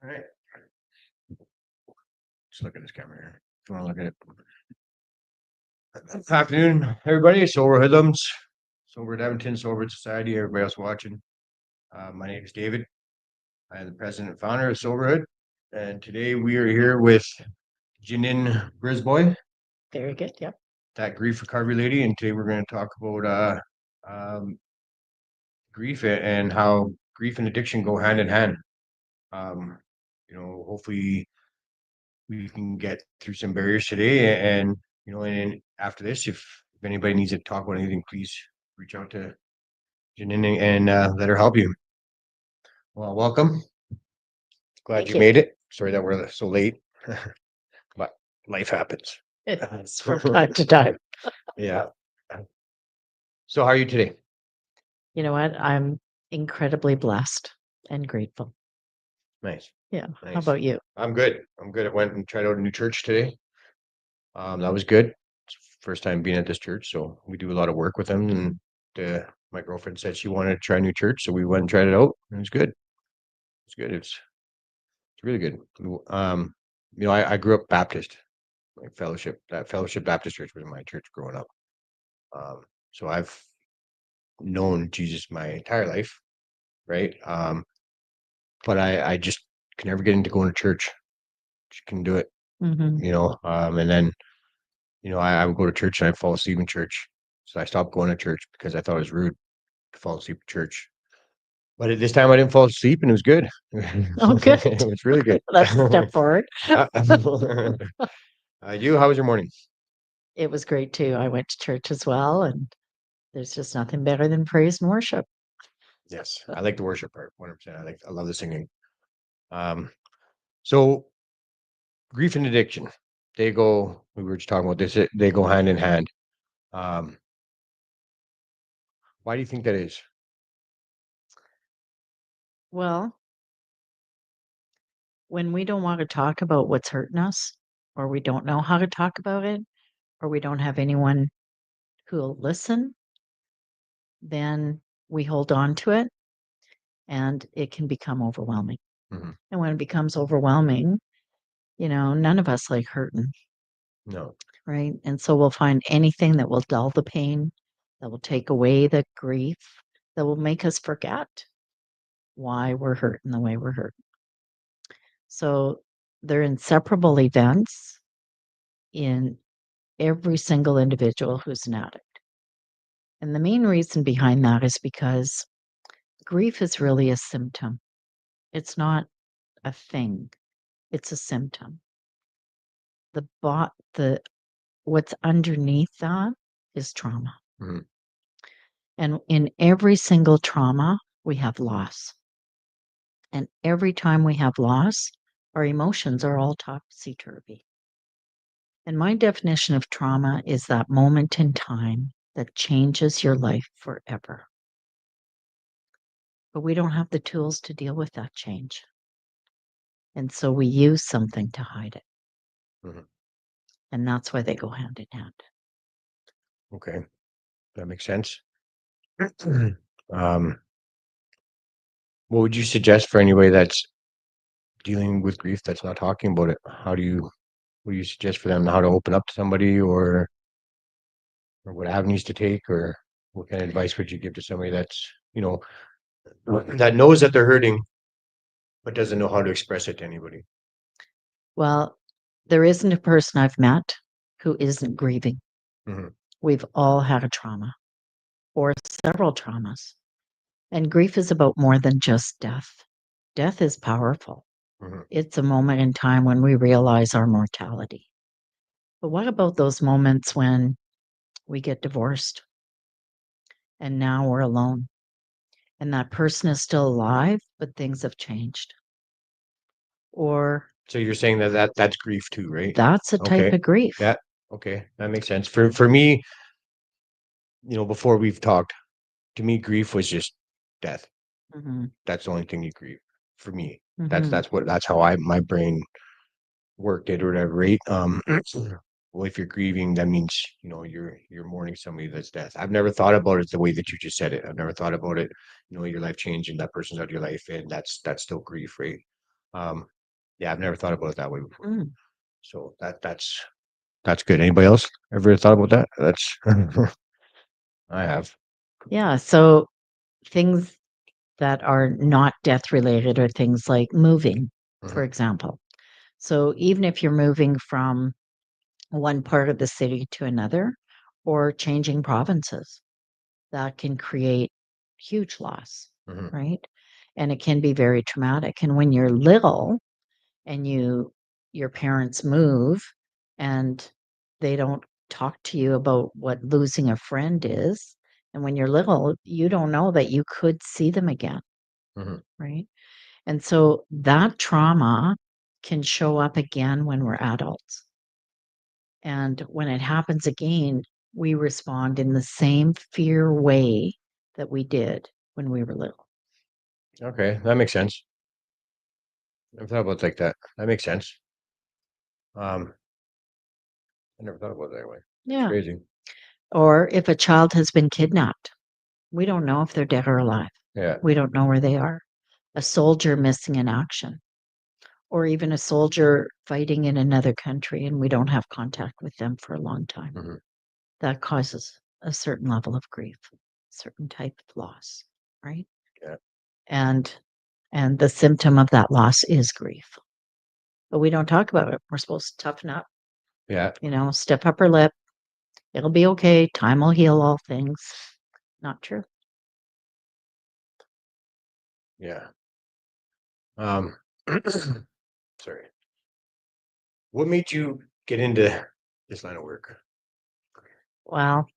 All right. Just look at this camera here. If you want to look at it. Good afternoon, everybody. Sober Hoodlums, Sober at Edmonton, Sober Society, everybody else watching. My name is David. I am the president and founder of Soberhood. And today we are here with Janine Brisebois, Very good. Yep. that grief recovery lady. And today we're going to talk about grief and how grief and addiction go hand in hand. Hopefully we can get through some barriers today. And after this, if anybody needs to talk about anything, please reach out to Janine and let her help you. Well, welcome. Glad Thank you you. made it. Sorry that we're so late, but life happens. It's from time to time. Yeah. So, how are you today? You know what? I'm incredibly blessed and grateful. Nice. Yeah. Nice. How about you? I'm good. I'm good. I went and tried out a new church today. That was good. It's first time being at this church, so we do a lot of work with them. And my girlfriend said she wanted to try a new church, so we went and tried it out. And it was good. It's good. It's really good. I grew up Baptist, like fellowship. That Fellowship Baptist Church was my church growing up. So I've known Jesus my entire life, right? But I just can never get into going to church. Just couldn't do it, Mm-hmm. And then, I would go to church and I'd fall asleep in church. So I stopped going to church because I thought it was rude to fall asleep in church. But at this time I didn't fall asleep and it was good. Oh, good. It was really good. That's a step forward. How was your morning? It was great too. I went to church as well, and there's just nothing better than praise and worship. Yes, I like the worship part, 100%. I love the singing. So grief and addiction, we were just talking about this, they go hand in hand. Um, why do you think that is? Well, when we don't want to talk about what's hurting us, or we don't know how to talk about it, or we don't have anyone who'll listen, then we hold on to it and it can become overwhelming. Mhm. And when it becomes overwhelming, none of us like hurting, No. right? And so we'll find anything that will dull the pain, that will take away the grief, that will make us forget why we're hurting the way we're hurting. So they're inseparable events in every single individual who's an addict. And the main reason behind that is because grief is really a symptom. It's not a thing. It's a symptom. The what's underneath that is trauma. Mhm. And in every single trauma, we have loss. And every time we have loss, our emotions are all topsy-turvy. And my definition of trauma is that moment in time that changes your life forever. But we don't have the tools to deal with that change. And so we use something to hide it. Mhm. And that's why they go hand in hand. Okay, that makes sense. um, what would you suggest for anybody that's dealing with grief that's not talking about it? What do you suggest for them, how to open up to somebody, or what avenues to take, or what kind of advice would you give to somebody that's, that knows that they're hurting, but doesn't know how to express it to anybody? Well, there isn't a person I've met who isn't grieving. Mhm. We've all had a trauma or several traumas. And grief is about more than just death. Death is powerful. Mhm. It's a moment in time when we realize our mortality. But what about those moments when we get divorced and now we're alone and that person is still alive, but things have changed? Or So you're saying that's grief too, right? that's a type Okay. of grief. Yeah. Okay, that makes sense. For me, before we've talked, to me, grief was just death. Mhm, That's the only thing you grieve for me. mhm. That's how my brain worked it or whatever, right? Well, if you're grieving, that means, you're mourning somebody that's death. I've never thought about it the way that you just said it. I've never thought about it, your life changing, that person's out of your life, and that's still grief, right? Um, yeah, I've never thought about it that way before. Mm. So that's good. Anybody else ever thought about that? That's I have. Yeah. So things that are not death related are things like moving, for Mhm, example. So even if you're moving from one part of the city to another or changing provinces, that can create huge loss, mhm, right? And it can be very traumatic. And when you're little and your parents move and they don't talk to you about what losing a friend is, and when you're little, you don't know that you could see them again, mhm. right? And so that trauma can show up again when we're adults. And when it happens again, we respond in the same fear way that we did when we were little. Okay, that makes sense. I've thought about it like that. That makes sense. Um, I never thought about it that way. It's Yeah. crazy. Or if a child has been kidnapped, we don't know if they're dead or alive. Yeah. We don't know where they are. A soldier missing in action, or even a soldier fighting in another country and we don't have contact with them for a long time. Mhm. That causes a certain level of grief, certain type of loss, right? Yeah. And and the symptom of that loss is grief. But we don't talk about it. We're supposed to toughen up, Yeah. step up our lip. It'll be okay. Time will heal all things. Not true. Yeah. Um, sorry. What made you get into this line of work? Well,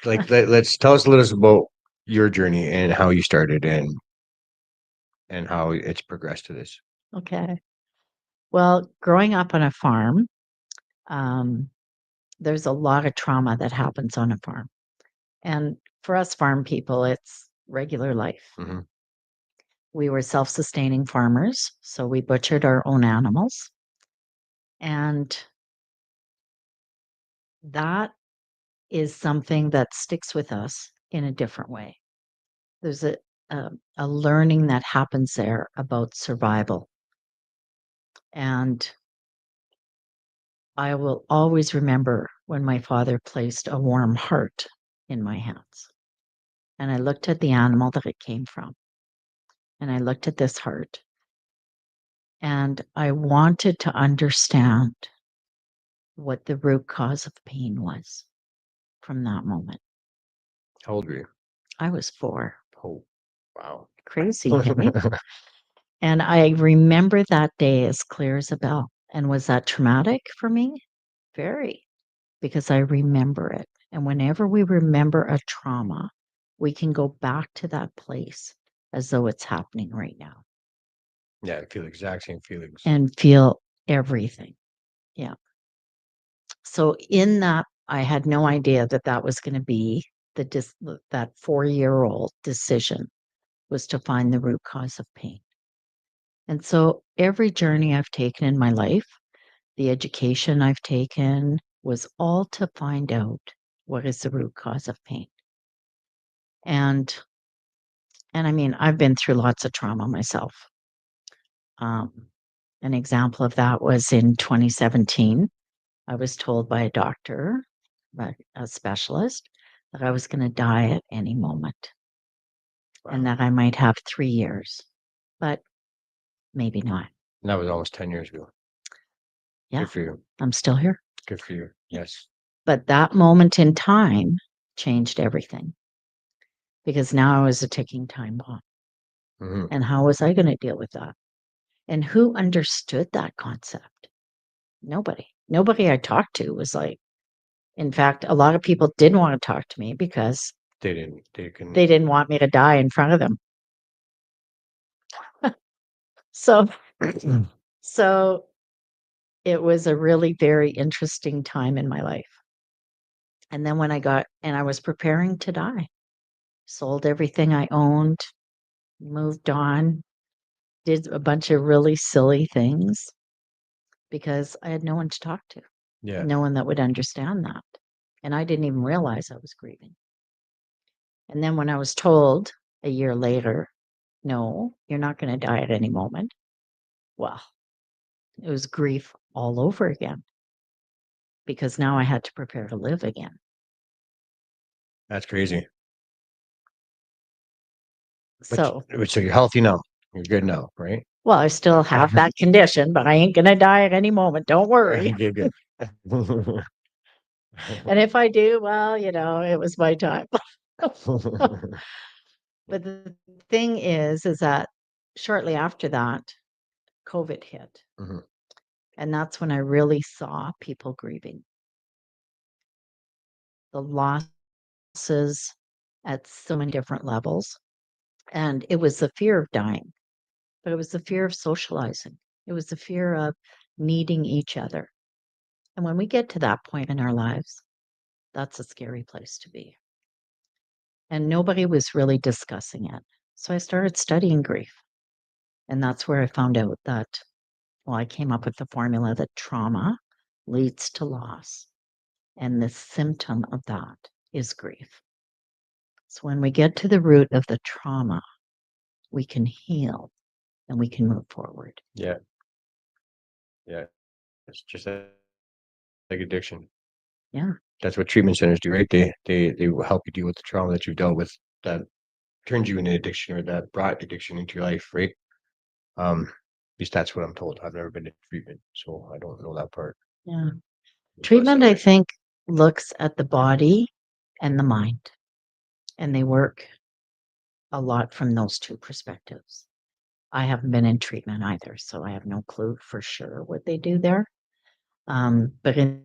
Like, let's tell us a little about your journey and how you started and how it's progressed to this. okay. Well, growing up on a farm, um, there's a lot of trauma that happens on a farm. And for us farm people, it's regular life. Hmm. We were self sustaining farmers, so we butchered our own animals. And that is something that sticks with us in a different way. There's a learning that happens there about survival. And I will always remember when my father placed a warm heart in my hands. And I looked at the animal that it came from. And I looked at this heart. And I wanted to understand what the root cause of pain was from that moment. How old were you? I was 4. Oh, wow. Crazy, right? And I remember that day as clear as a bell. And was that traumatic for me? Very, because I remember it. And whenever we remember a trauma, we can go back to that place as though it's happening right now Yeah, I feel the exact same feelings. and feel everything. Yeah. So in that, I had no idea that that was going to be that 4-year-old decision was to find the root cause of pain. And so every journey I've taken in my life, the education I've taken was all to find out what is the root cause of pain. And I mean, I've been through lots of trauma myself. Um, an example of that was in 2017. I was told by a doctor, a specialist, that I was going to die at any moment and Wow. that I might have 3 years, but maybe not. And that was almost 10 years ago. Yeah, Good for you. I'm still here. Good for you. Yes. But that moment in time changed everything because now I was a ticking time bomb. Hmm. And how was I going to deal with that? And who understood that concept? Nobody. Nobody I talked to was like, in fact, a lot of people didn't want to talk to me because They didn't, they can, they didn't want me to die in front of them. So, so it was a really very interesting time in my life. And then when I was preparing to die, sold everything I owned, moved on, did a bunch of really silly things because I had no one to talk to, yeah. no one that would understand that. And I didn't even realize I was grieving. And then when I was told a year later, no, you're not going to die at any moment, Well, it was grief all over again because now I had to prepare to live again. That's crazy. So, So you're healthy now. You're good now, right? well, I still have that condition, but I ain't going to die at any moment. Don't worry. Okay, good. And if I do, well, it was my time. But the thing is that shortly after that, COVID hit. Mhm. And that's when I really saw people grieving the losses at so many different levels. And it was the fear of dying, but it was the fear of socializing. It was the fear of needing each other. And when we get to that point in our lives, that's a scary place to be. And nobody was really discussing it. So I started studying grief. And that's where I found out that, well, I came up with the formula that trauma leads to loss. And the symptom of that is grief. So when we get to the root of the trauma, we can heal and we can move forward. Yeah, yeah. It's just like addiction. Yeah. That's what treatment centers do, right? They will help you deal with the trauma that you've dealt with that turned you into addiction or that brought addiction into your life, right? At least that's what I'm told. I've never been to treatment, so I don't know that part. Yeah. But Treatment, I think, looks at the body and the mind, and they work a lot from those two perspectives. I haven't been in treatment either, so I have no clue for sure what they do there. But in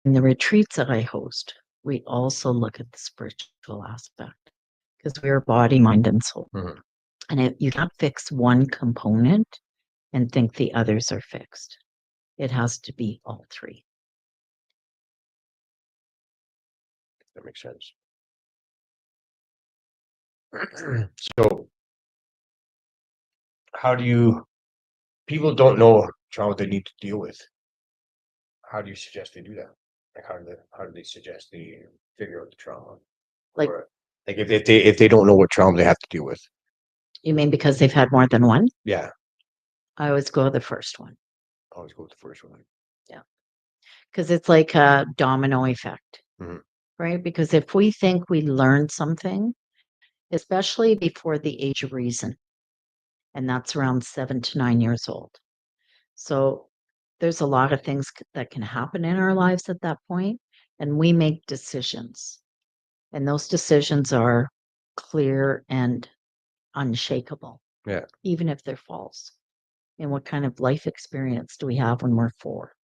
the retreats that I host, we also look at the spiritual aspect because we are body, mind, and soul. Mhm. And you can't fix one component and think the others are fixed. It has to be all three. That makes sense. So how do you people don't know trauma they need to deal with? How do you suggest they do that? Like how do they suggest they figure out the trauma? Like, Or like if they don't know what trauma they have to deal with. you mean because they've had more than one? Yeah, I always go the first one. always go with the first one. Yeah. Because it's like a domino effect, Mhm. right? Because if we think we learned something, especially before the age of reason, and that's around 7 to 9 years old. So there's a lot of things that can happen in our lives at that point, and we make decisions. And those decisions are clear and unshakable, Yeah, even if they're false. And what kind of life experience do we have when we're 4,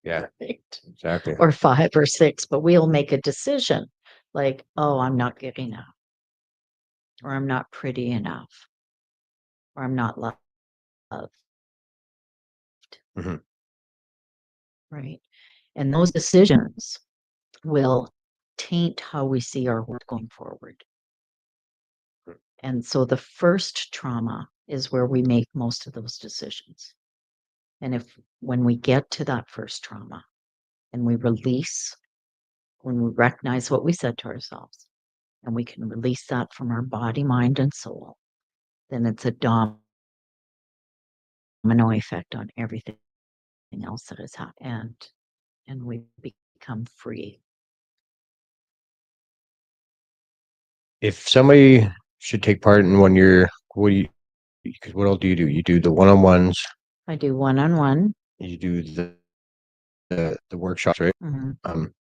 yeah, right? exactly. Or 5 or 6? But we'll make a decision like, oh, I'm not good enough, or I'm not pretty enough, or I'm not loved, Mhm. right? And those decisions will taint how we see our world going forward. And so the first trauma is where we make most of those decisions. And when we get to that first trauma and we release, when we recognize what we said to ourselves, and we can release that from our body, mind, and soul, then it's a domino effect on everything else that has happened. And we become free. If somebody should take part in one year, because what all do you do? You do the one-on-ones, I do one-on-one. you do the workshops, right? Mhm, Um,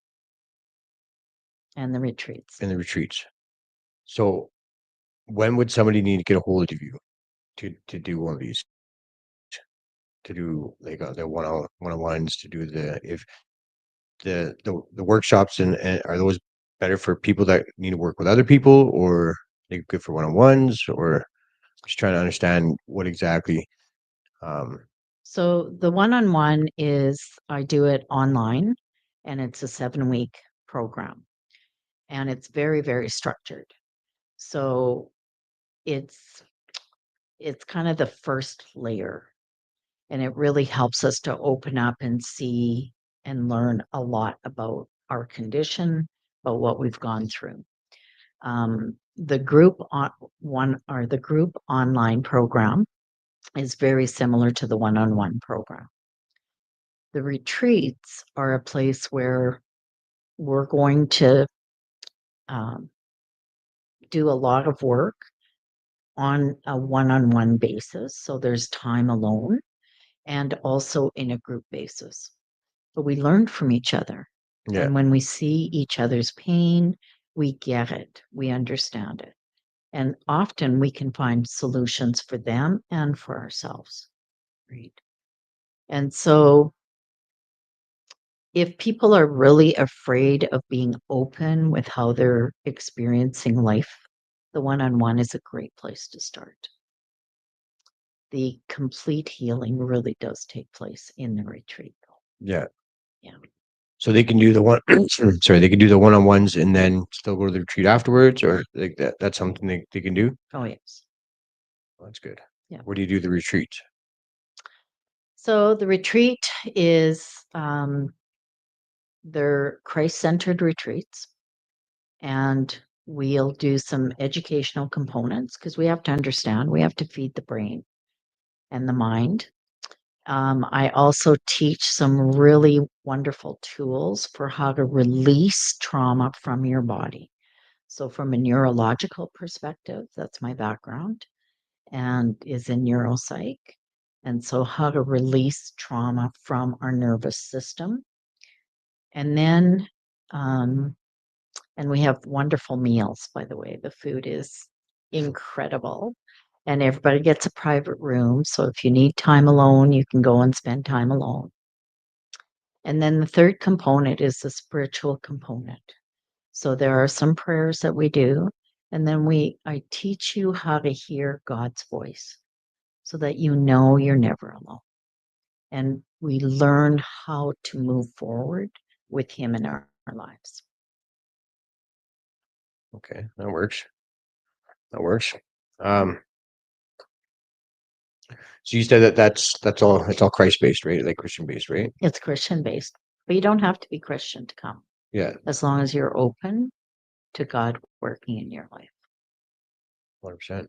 and the retreats. and the retreats. So when would somebody need to get a hold of you to do one of these? To do like the one-on-ones, to do the if the workshops and are those better for people that need to work with other people, or they good for one-on-ones, or just trying to understand what exactly um So the one-on-one is I do it online and it's a 7-week program and it's very, very structured. So it's it's kind of the first layer and it really helps us to open up and see and learn a lot about our condition, about what we've gone through. The group on one or the group online program is very similar to the one-on-one program. The retreats are a place where we're going to um, do a lot of work on a one-on-one basis. So there's time alone and also in a group basis. But we learn from each other. Yeah. And when we see each other's pain, we get it, we understand it. And often we can find solutions for them and for ourselves. Right. And so if people are really afraid of being open with how they're experiencing life, the one-on-one is a great place to start. The complete healing really does take place in the retreat, though. Yeah. Yeah. So they can do the one, sorry, they can do the one-on-ones and then still go to the retreat afterwards, or like that. That's something they can do. Oh, yes. Well, that's good. Yeah. Where do you do the retreat? So the retreat is they're Christ-centered retreats, and we'll do some educational components because we have to understand, we have to feed the brain and the mind. I also teach some really wonderful tools for how to release trauma from your body. So, from a neurological perspective, that's my background and is in neuropsych. And so, how to release trauma from our nervous system. And then, and we have wonderful meals, by the way. The food is incredible. And everybody gets a private room. So if you need time alone, you can go and spend time alone. And then the third component is the spiritual component. So there are some prayers that we do. And then I teach you how to hear God's voice so that you know you're never alone. And we learn how to move forward with Him in our lives. Okay, that works. That works. Um, so you said that that's all. It's all Christ based, right? Like Christian based, right? It's Christian based, but you don't have to be Christian to come Yeah, as long as you're open to God working in your life. 100%.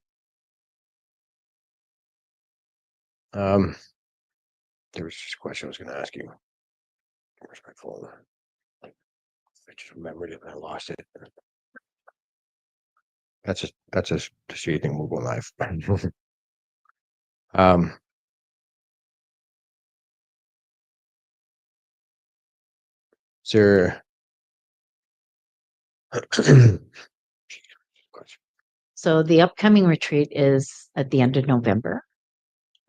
There was just a question I was going to ask you. Where's my phone? I just remembered it and I lost it. That's a shitty thing. We'll go live. um, is there? So the upcoming retreat is at the end of November,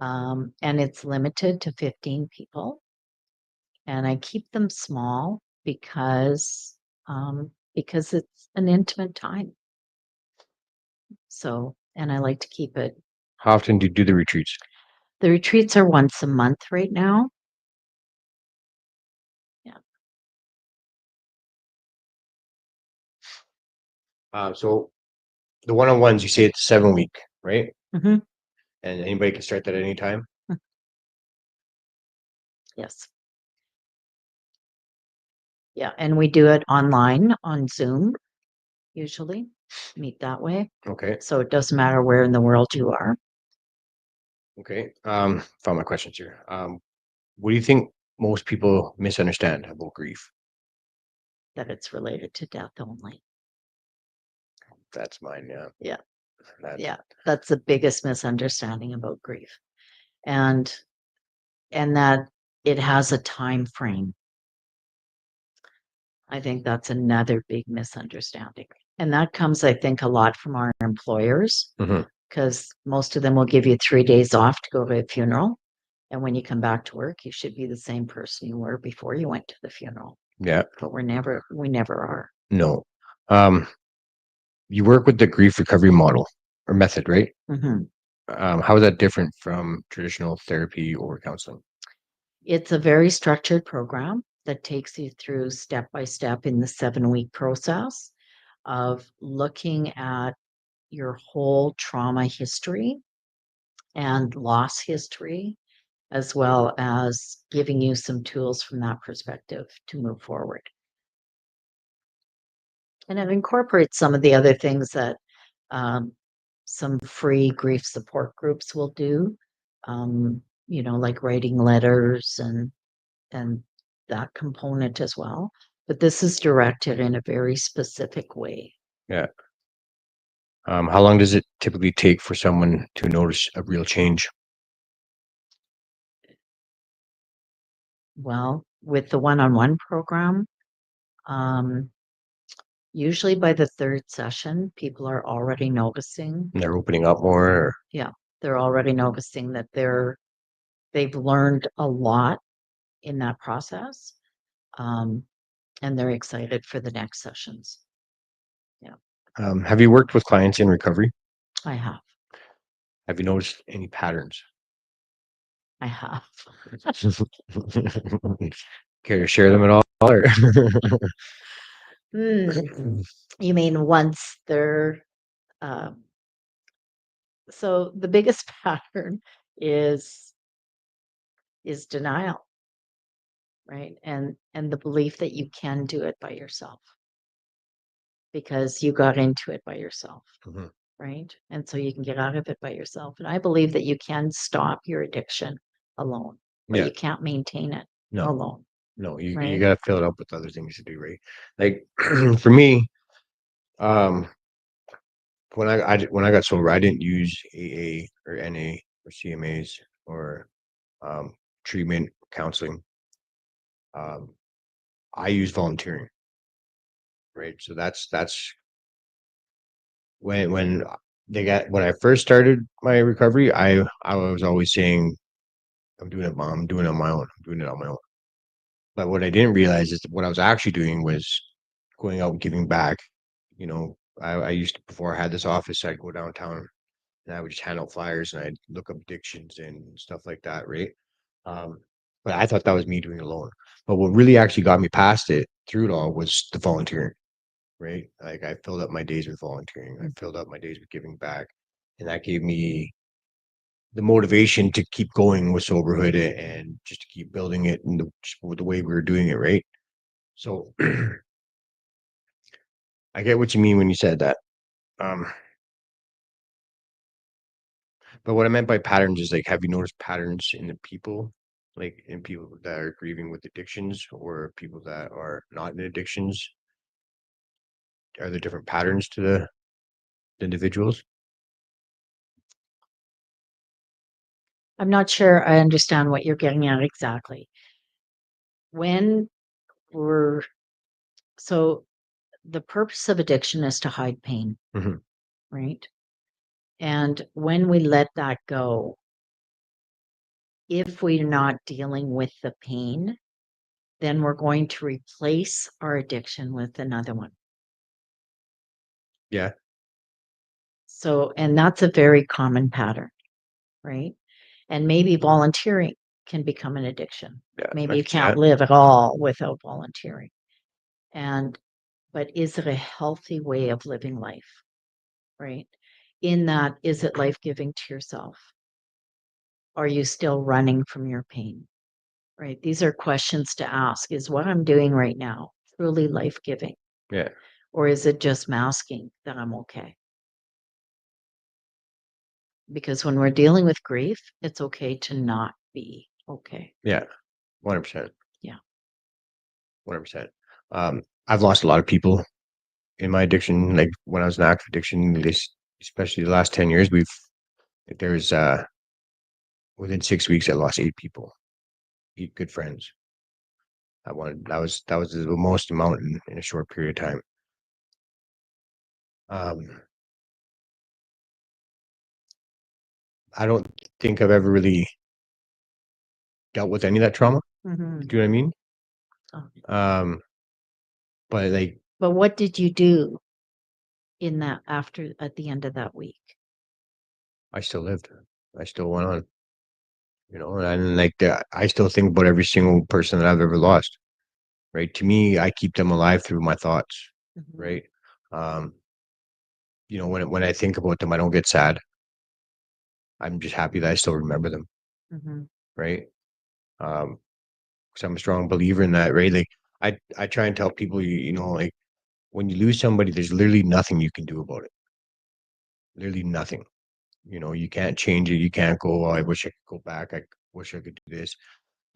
and it's limited to 15 people. And I keep them small because it's an intimate time. So, and I like to keep it. How often do you do the retreats? The retreats are once a month right now. Yeah. So the one-on-ones, you say it's 7 week, right? Hmm. And anybody can start that at any time. Yes. Yeah, and we do it online on Zoom, usually meet that way. Okay. So it doesn't matter where in the world you are. Okay. Found my questions here. What do you think most people misunderstand about grief? That it's related to death only. That's mine. Yeah. Yeah. That, Yeah. That's the biggest misunderstanding about grief. And that it has a time frame. I think that's another big misunderstanding. And that comes, I think, a lot from our employers, Mhm. because most of them will give you 3 days off to go to a funeral. And when you come back to work, you should be the same person you were before you went to the funeral. Yeah. But we never are. No. You work with the grief recovery model or method, right? Hmm. How is that different from traditional therapy or counseling? It's a very structured program that takes you through step by step in the 7-week process of looking at your whole trauma history and loss history, as well as giving you some tools from that perspective to move forward. And it incorporates some of the other things that some free grief support groups will do. like writing letters and that component as well. But this is directed in a very specific way. Yeah. How long does it typically take for someone to notice a real change? Well, with the one-on-one program, usually by the third session, people are already noticing. And they're opening up more? Or... Yeah, they're already noticing that they've learned a lot in that process. And they're excited for the next sessions. Have you worked with clients in recovery? I have. Have you noticed any patterns? I have. Care to share them at all? Or... You mean once they're so the biggest pattern is denial, right? And the belief that you can do it by yourself because you got into it by yourself. Mhm. Right? And so you can get out of it by yourself. And I believe that you can stop your addiction alone, but Yeah. you can't maintain it No. alone. No, you Right? gotta fill it up with other things to do, right? Like for me, when I got sober, I didn't use AA or NA or CMAs or treatment counseling. I use volunteering, right? So that's when when I first started my recovery, I was always saying, I'm doing it, mom. I'm doing it on my own. I'm doing it on my own. But what I didn't realize is that what I was actually doing was going out and giving back. I used to, before I had this office, I'd go downtown and I would just hand out flyers and I'd look up addictions and stuff like that, right? Um, but I thought that was me doing it alone. But what really actually got me past it through it all was the volunteering, right? Like I filled up my days with volunteering. I filled up my days with giving back. And that gave me the motivation to keep going with soberhood and just to keep building it and with the way we were doing it, right? So I get what you mean when you said that. Um, but what I meant by patterns is like, have you noticed patterns in the people, like in people that are grieving with addictions or people that are not in addictions? Are there different patterns to the individuals? I'm not sure I understand what you're getting at exactly. When we're so the purpose of addiction is to hide pain, right? And when we let that go, if we're not dealing with the pain, then we're going to replace our addiction with another one. Yeah. So, and that's a very common pattern, right? And maybe volunteering can become an addiction. Yeah. Maybe you can't live at all without volunteering. But is it a healthy way of living life, right? In that, is it life-giving to yourself? Are you still running from your pain, right? These are questions to ask. Is what I'm doing right now truly life-giving? Yeah. Or is it just masking that I'm okay? Because when we're dealing with grief, it's okay to not be okay. Yeah. 100%. Yeah. 100%. I've lost a lot of people in my addiction. Like when I was in active addiction, especially the last 10 years, there's within 6 weeks, I lost 8 people, 8 good friends. That was the most amount in a short period of time. I don't think I've ever really dealt with any of that trauma. Mm-hmm. Do you know what I mean? Oh. But like, But what did you do in that at the end of that week? I still lived. I still went on. And like that, I still think about every single person that I've ever lost. Right. To me, I keep them alive through my thoughts. Right. Um, when I think about them, I don't get sad. I'm just happy that I still remember them. Right. Because I'm a strong believer in that, right? Like I try and tell people, like when you lose somebody, there's literally nothing you can do about it. Literally nothing. You can't change it. You can't go, oh, I wish I could go back. I wish I could do this.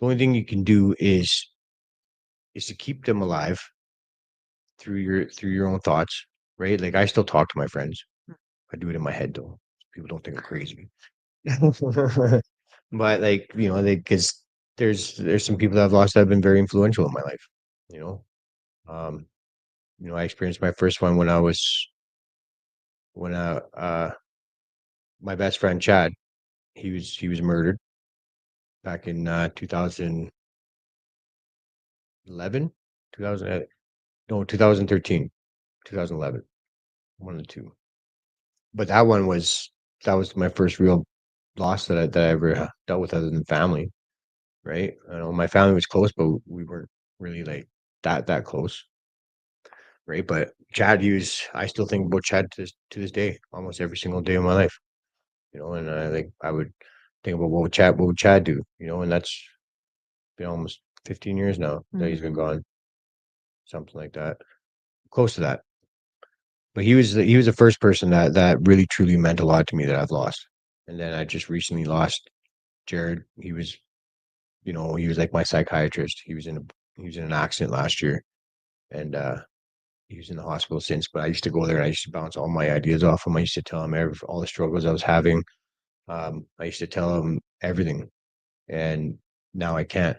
The only thing you can do is to keep them alive through your own thoughts, right? Like I still talk to my friends. I do it in my head though. People don't think I'm crazy. But like, because there's some people that I've lost that have been very influential in my life, you know. Um, I experienced my first one when my best friend Chad, he was murdered back in 2011, 2000, no, 2013, 2011, one of the two. But that was my first real loss that I ever dealt with other than family, right? My family was close, but we weren't really like that close, right? But Chad, I still think about Chad to this day, almost every single day of my life, and I would think about what would Chad do, and that's been almost 15 years now that he's been Mhm. gone, something like that, close to that. But he was the first person that really truly meant a lot to me that I've lost. And then I just recently lost Jared. He was like my psychiatrist. He was in an accident last year, and he was in the hospital since. But I used to go there and I used to bounce all my ideas off him. I used to tell him all the struggles I was having. I used to tell him everything, and now I can't.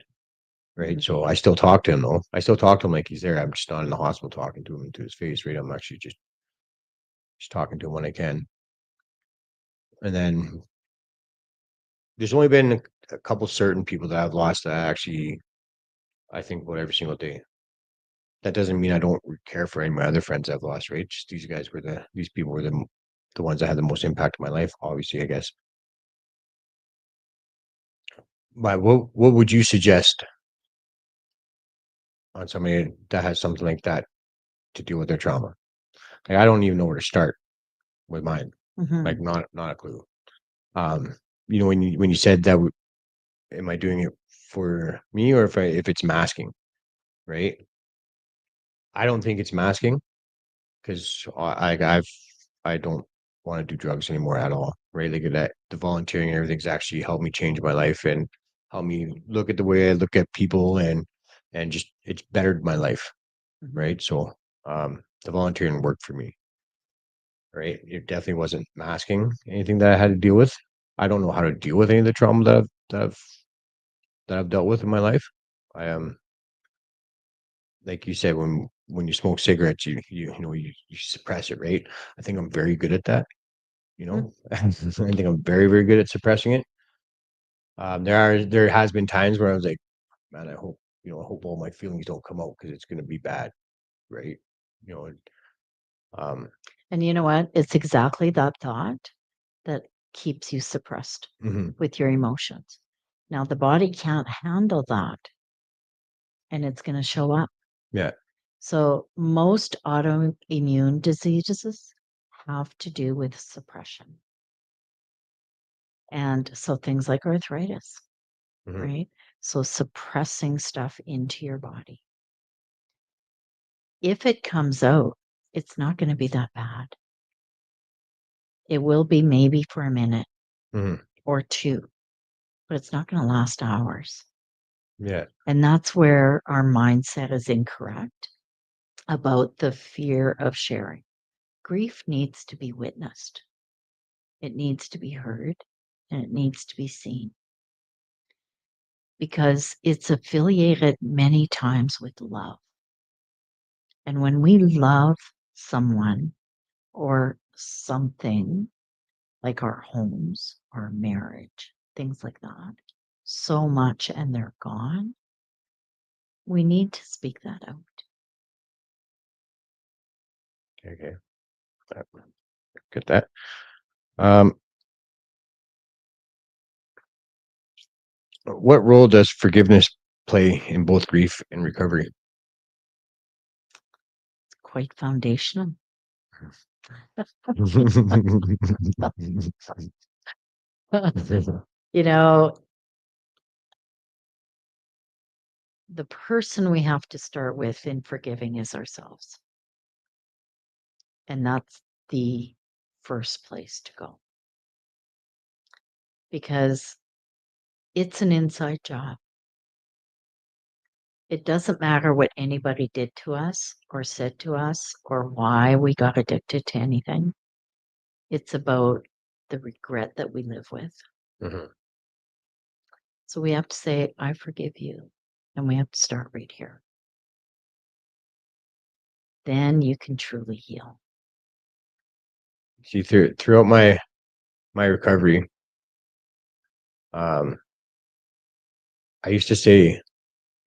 Right. Mhm. So I still talk to him though. I still talk to him like he's there. I'm just not in the hospital talking to him to his face. Right. I'm actually just talking to him when I can. And then there's only been a couple certain people that I've lost that I think about every single day. That doesn't mean I don't care for any of my other friends I've lost, right? Just these people were the ones that had the most impact on my life, obviously, I guess. But what would you suggest on somebody that has something like that to deal with their trauma? Like I don't even know where to start with mine. Like Mhm. not a clue. Um, when you said that, am I doing it for me or if it's masking, right? I don't think it's masking because I don't want to do drugs anymore at all, right? Like that the volunteering and everything's actually helped me change my life and helped me look at the way I look at people and just it's bettered my life, Mhm. right? So the volunteering worked for me, right? It definitely wasn't masking anything that I had to deal with. I don't know how to deal with any of the trauma that I've dealt with in my life. I like you said, when you smoke cigarettes, you suppress it, right? I think I'm very good at that. I think I'm very, very good at suppressing it. There has been times where I was like, man, I hope all my feelings don't come out because it's going to be bad, right? You know, and, um, And you know what? It's exactly that thought that keeps you suppressed mhm, with your emotions. Now, the body can't handle that and it's going to show up. yeah, So, most autoimmune diseases have to do with suppression. And so, things like arthritis, mhm, right? So, suppressing stuff into your body. If it comes out, it's not going to be that bad. It will be maybe for a minute mhm, or two, but it's not going to last hours. yeah, And that's where our mindset is incorrect about the fear of sharing. Grief needs to be witnessed, it needs to be heard, and it needs to be seen because it's affiliated many times with love. And when we love someone or something like our homes, our marriage, things like that, so much and they're gone, we need to speak that out. okay, I get that. Um, what role does forgiveness play in both grief and recovery? Quite foundational. You know, the person we have to start with in forgiving is ourselves. And that's the first place to go. because it's an inside job. It doesn't matter what anybody did to us or said to us or why we got addicted to anything. It's about the regret that we live with. Mhm. So we have to say, I forgive you. And we have to start right here. Then you can truly heal. See, throughout my recovery, um, I used to say,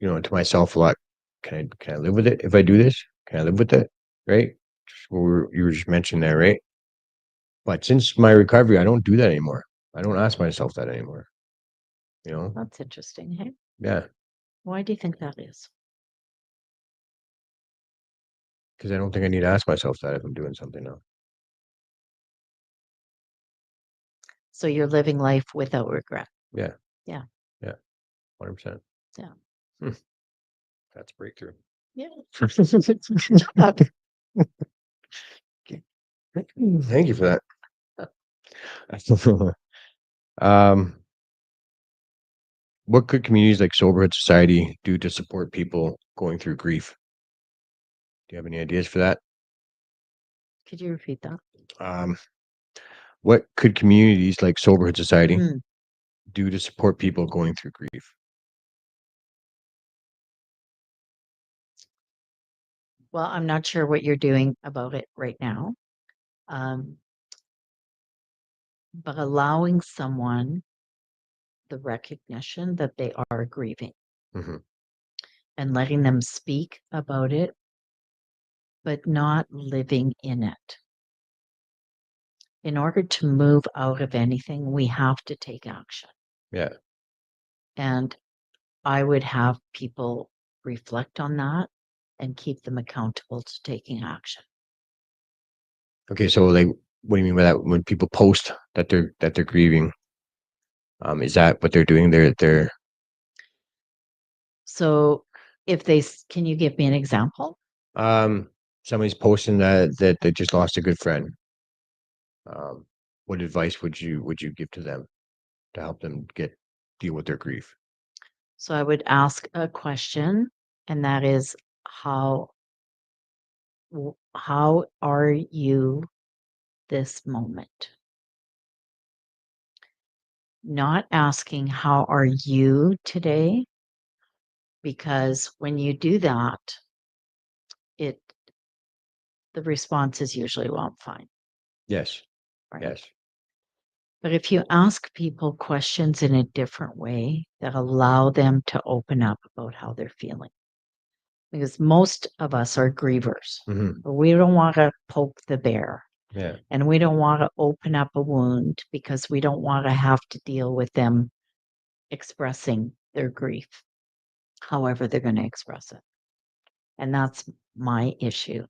to myself a lot, can I live with it if I do this? Can I live with it? Right? Just what you were just mentioning there, right? But since my recovery, I don't do that anymore. I don't ask myself that anymore. That's interesting. Hey, Yeah, why do you think that is? because I don't think I need to ask myself that if I'm doing something now. So you're living life without regret. Yeah. Yeah. Yeah. 100%. Yeah. That's breakthrough. Yeah. Thank you for that. um, what could communities like Soberhood Society do to support people going through grief? Do you have any ideas for that? Could you repeat that? Um, what could communities like Soberhood Society Mm. do to support people going through grief? Well, I'm not sure what you're doing about it right now. But allowing someone the recognition that they are grieving Hmm. and letting them speak about it, but not living in it. In order to move out of anything, we have to take action. Yeah. And I would have people reflect on that and keep them accountable to taking action. Okay. So, like, what do you mean by that? When people post that they're grieving, is that what they're doing? They're So if can you give me an example? somebody's posting that they just lost a good friend. What advice would you give to them to help them deal with their grief? So I would ask a question, and that is how are you this moment? Not asking how are you today, because when you do that, it the response is usually, well, I'm fine. Yes. Right. Yes. But if you ask people questions in a different way that allow them to open up about how they're feeling, because most of us are grievers. Hmm. We don't want to poke the bear. Yeah. And we don't want to open up a wound because we don't want to have to deal with them expressing their grief, however they're going to express it. And that's my issue,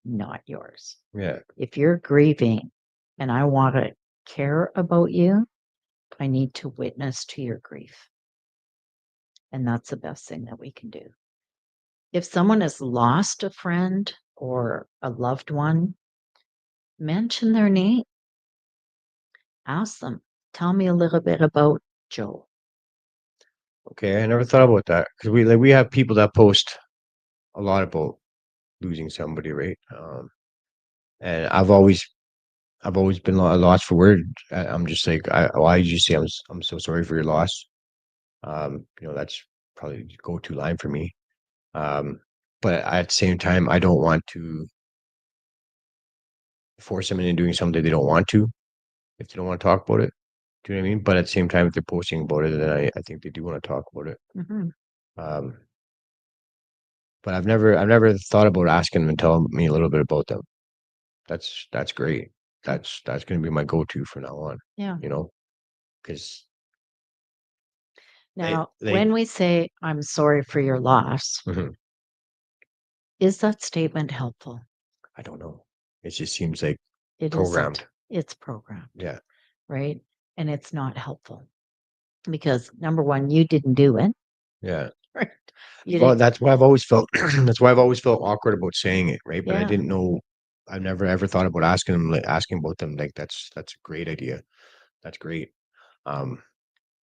not yours. Yeah. If you're grieving and I want to care about you, I need to witness to your grief. And that's the best thing that we can do. If someone has lost a friend or a loved one, mention their name. Ask them, tell me a little bit about Joe. Okay. I never thought about that because we have people that post a lot about losing somebody, right? And I've always been lost for words. I'm just like, why did you say I'm so sorry for your loss? That's probably the go-to line for me. But at the same time, I don't want to force them into doing something they don't want to if they don't want to talk about it. Do you know what I mean? But at the same time, if they're posting about it, then I think they do want to talk about it. Mm-hmm. Um, but I've never thought about asking them and telling me a little bit about them. That's great. That's going to be my go-to from now on. Yeah. Because Now, when we say, I'm sorry for your loss, Mhm. is that statement helpful? I don't know. It just seems like It programmed. isn't. It's programmed. Yeah. Right. And it's not helpful because number one, you didn't do it. Yeah. Right. You Well, didn't. that's why I've always felt that's why I've always felt awkward about saying it, right? But I Yeah. didn't know. I've never ever thought about asking them, like asking about them. Like that's a great idea. That's great.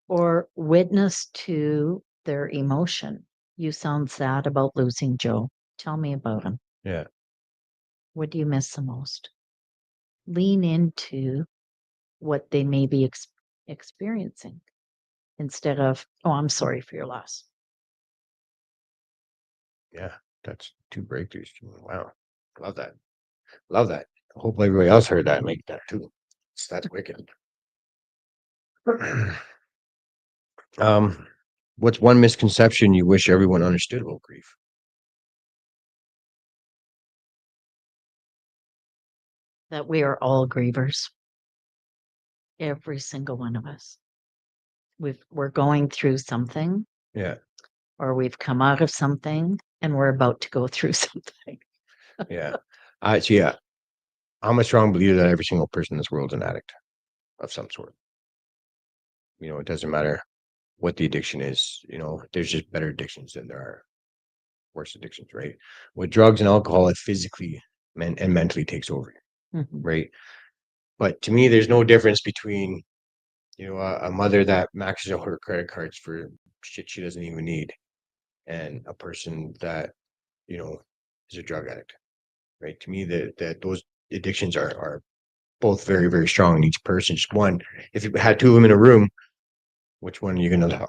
Or witness to their emotion. You sound sad about losing Joe. Tell me about him. Yeah. What do you miss the most? Lean into what they may be experiencing instead of, oh, I'm sorry for your loss. Yeah. That's 2 breakthroughs. Wow. Love that. Love that. Hope everybody else heard that and like that too. That's wicked. What's one misconception you wish everyone understood about grief? That we are all grievers. Every single one of us. We're going through something. Yeah. Or we've come out of something and we're about to go through something. Yeah. Yeah. I'm a strong believer that every single person in this world is an addict of some sort. It doesn't matter what the addiction is. There's just better addictions than there are worse addictions, right? With drugs and alcohol, it physically and mentally takes over, right? But to me, there's no difference between, a mother that maxes out her credit cards for shit she doesn't even need and a person that, is a drug addict, right? To me, that those addictions are both very, very strong in each person. Just one, if you had 2 of them in a room, which one are you gonna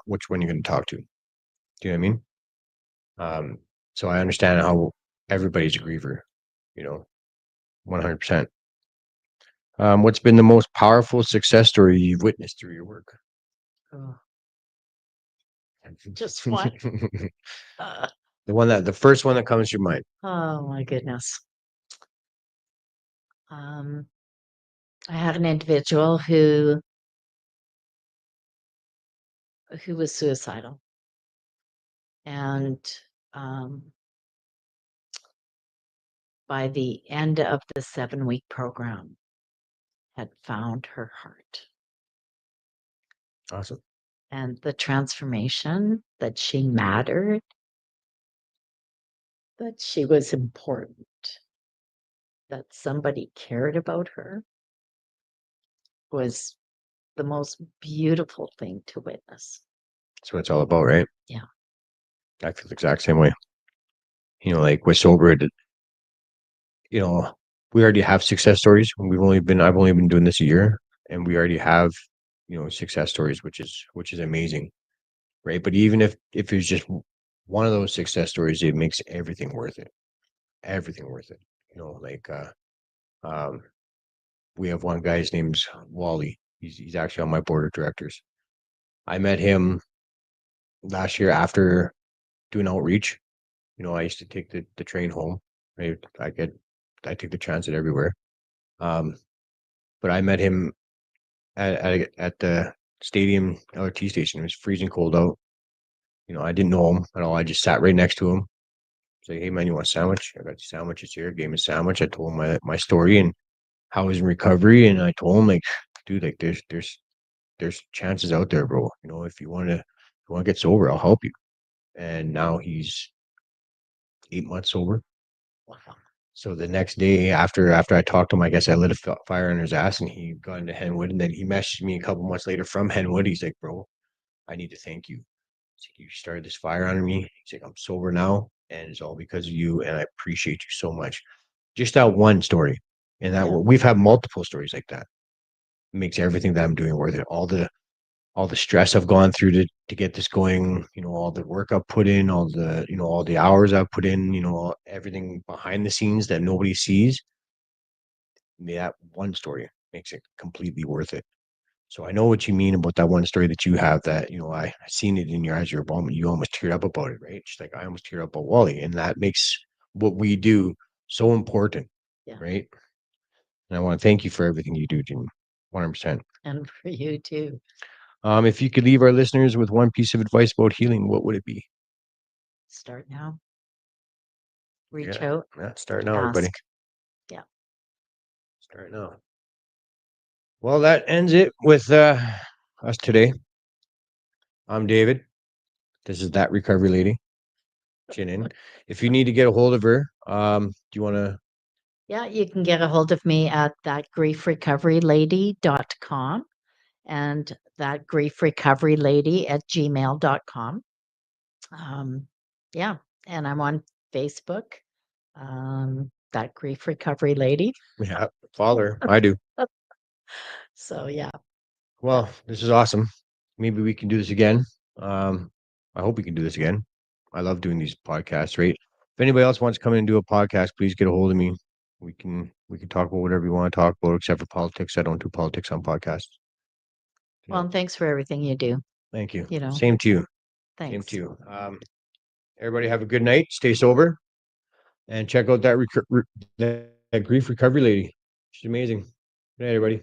talk to? Do you know what I mean? So I understand how everybody's a griever, 100%. What's been the most powerful success story you've witnessed through your work? Oh, just one. The first one that comes to your mind. Oh my goodness. I had an individual who was suicidal, and by the end of the 7-week program, had found her heart. Awesome. And the transformation that she mattered, that she was important, that somebody cared about her, was the most beautiful thing to witness. That's what it's all about, right? Yeah. I feel the exact same way. Like with sober, we already have success stories. I've only been doing this a year, and we already have, success stories, which is amazing, right? But even if it's just one of those success stories, it makes everything worth it. Everything worth it. Like we have one guy, his name's Wally. He's actually on my board of directors. I met him last year after doing outreach. I used to take the train home. Right? I take the transit everywhere. But I met him at the stadium LRT station. It was freezing cold out. I didn't know him at all. I just sat right next to him. Say, hey man, you want a sandwich? I got sandwiches here. Gave him a sandwich. I told him my story and how I was in recovery, and I told him like, dude, like there's chances out there, bro. If you want to get sober, I'll help you. And now he's 8 months sober. Wow. So the next day after I talked to him, I guess I lit a fire under his ass, and he got into Henwood. And then he messaged me a couple months later from Henwood. He's like, bro, I need to thank you. He's like, you started this fire under me. He's like, I'm sober now, and it's all because of you, and I appreciate you so much. Just that one story, and that we've had multiple stories like that. It makes everything that I'm doing worth it. All the stress I've gone through to get this going, all the work I've put in, all the hours I've put in, everything behind the scenes that nobody sees. That one story makes it completely worth it. So I know what you mean about that one story that you have that, I seen it in your eyes, you almost teared up about it, right? Just like I almost teared up about Wally. And that makes what we do so important, right? And I want to thank you for everything you do, Jim. 100%. And for you too. If you could leave our listeners with one piece of advice about healing, what would it be? Start now. Reach out. Yeah, start now, everybody. Yeah. Start now. Well, that ends it with us today. I'm David. This is That Recovery Lady, Janine. If you need to get a hold of her, do you want to? Yeah, you can get a hold of me at thatgriefrecoverylady.com. and that grief recovery lady at gmail.com. Yeah. And I'm on Facebook, that grief recovery lady. Yeah, father, I do. So yeah. Well, this is awesome. Maybe we can do this again. I hope we can do this again. I love doing these podcasts, right? If anybody else wants to come in and do a podcast, please get a hold of me. We can talk about whatever you want to talk about, except for politics. I don't do politics on podcasts. Well, and thanks for everything you do. Thank you. You know, Same to you. Same thanks. to you. Everybody have a good night. Stay sober, and check out that grief recovery lady. She's amazing. Good night, everybody.